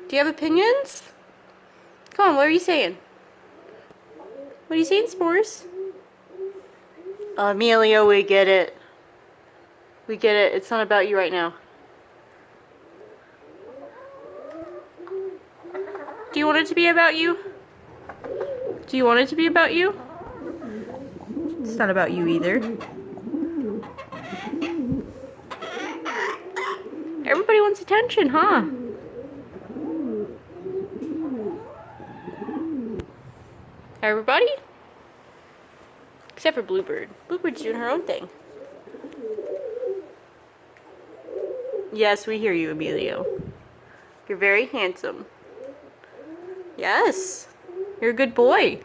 Do you have opinions? Come on, what are you saying? What are you saying, S'mores? Emilio, we get it. We get it. It's not about you right now. Do you want it to be about you? Do you want it to be about you? It's not about you either. Everybody wants attention, huh? Everybody? Except for Bluebird. Bluebird's doing her own thing. Yes, we hear you, Emilio. You're very handsome. Yes. You're a good boy.